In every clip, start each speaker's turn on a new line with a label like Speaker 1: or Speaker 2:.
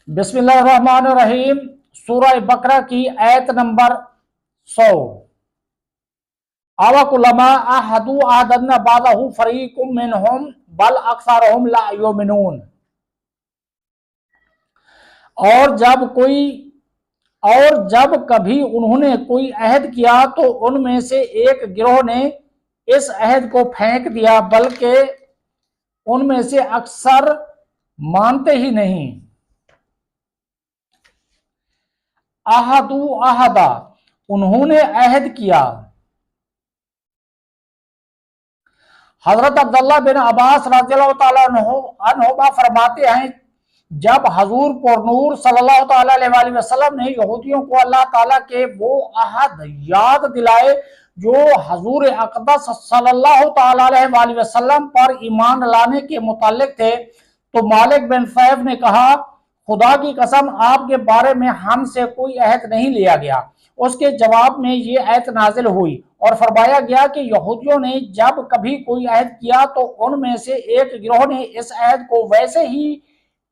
Speaker 1: بسم اللہ الرحمن الرحیم۔ سورہ بقرہ کی آیت نمبر 100۔ اوَکُلَّمَا عَاهَدُوا عَاهَدْنَا بَعْضَهُ فَرِیقٌ مِّنْهُمْ بَلْ أَکْثَرُهُمْ لَا یُؤْمِنُونَ۔ اور جب کبھی انہوں نے کوئی عہد کیا تو ان میں سے ایک گروہ نے اس عہد کو پھینک دیا، بلکہ ان میں سے اکثر مانتے ہی نہیں۔ عَاهَدُوا عَاهَدَ، انہوں نے عہد کیا۔ حضرت عبداللہ بن عباس رضی اللہ تعالیٰ عنہما فرماتے ہیں، جب حضور پرنور صلی اللہ تعالیٰ علیہ وسلم نے یہودیوں کو اللہ تعالیٰ کے وہ عہد یاد دلائے جو حضور اقدس صلی اللہ تعالیٰ علیہ وسلم پر ایمان لانے کے متعلق تھے، تو مالک بن ثیف نے کہا، خدا کی قسم آپ کے بارے میں ہم سے کوئی عہد نہیں لیا گیا۔ اس کے جواب میں یہ آیت نازل ہوئی اور فرمایا گیا کہ یہودیوں نے جب کبھی کوئی عہد کیا تو ان میں سے ایک گروہ نے اس عہد کو ویسے ہی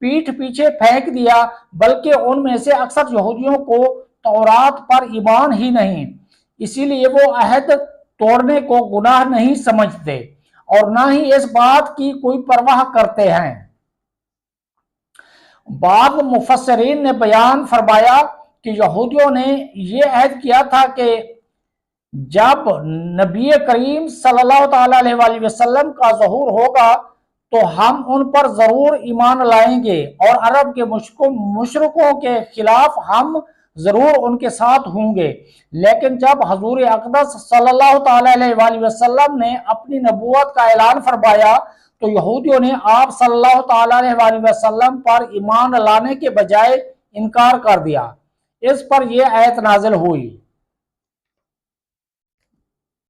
Speaker 1: پیٹھ پیچھے پھینک دیا، بلکہ ان میں سے اکثر یہودیوں کو تورات پر ایمان ہی نہیں، اسی لیے وہ عہد توڑنے کو گناہ نہیں سمجھتے اور نہ ہی اس بات کی کوئی پرواہ کرتے ہیں۔ بعض مفسرین نے بیان فرمایا کہ یہودیوں نے یہ عہد کیا تھا کہ جب نبی کریم صلی اللہ تعالیٰ علیہ وسلم کا ظہور ہوگا تو ہم ان پر ضرور ایمان لائیں گے اور عرب کے مشرکوں کے خلاف ہم ضرور ان کے ساتھ ہوں گے۔ لیکن جب حضور اقدس صلی اللہ تعالیٰ علیہ وسلم نے اپنی نبوت کا اعلان فرمایا تو یہودیوں نے آپ صلی اللہ تعالیٰ علیہ وسلم پر ایمان لانے کے بجائے انکار کر دیا۔ اس پر یہ آیت نازل ہوئی۔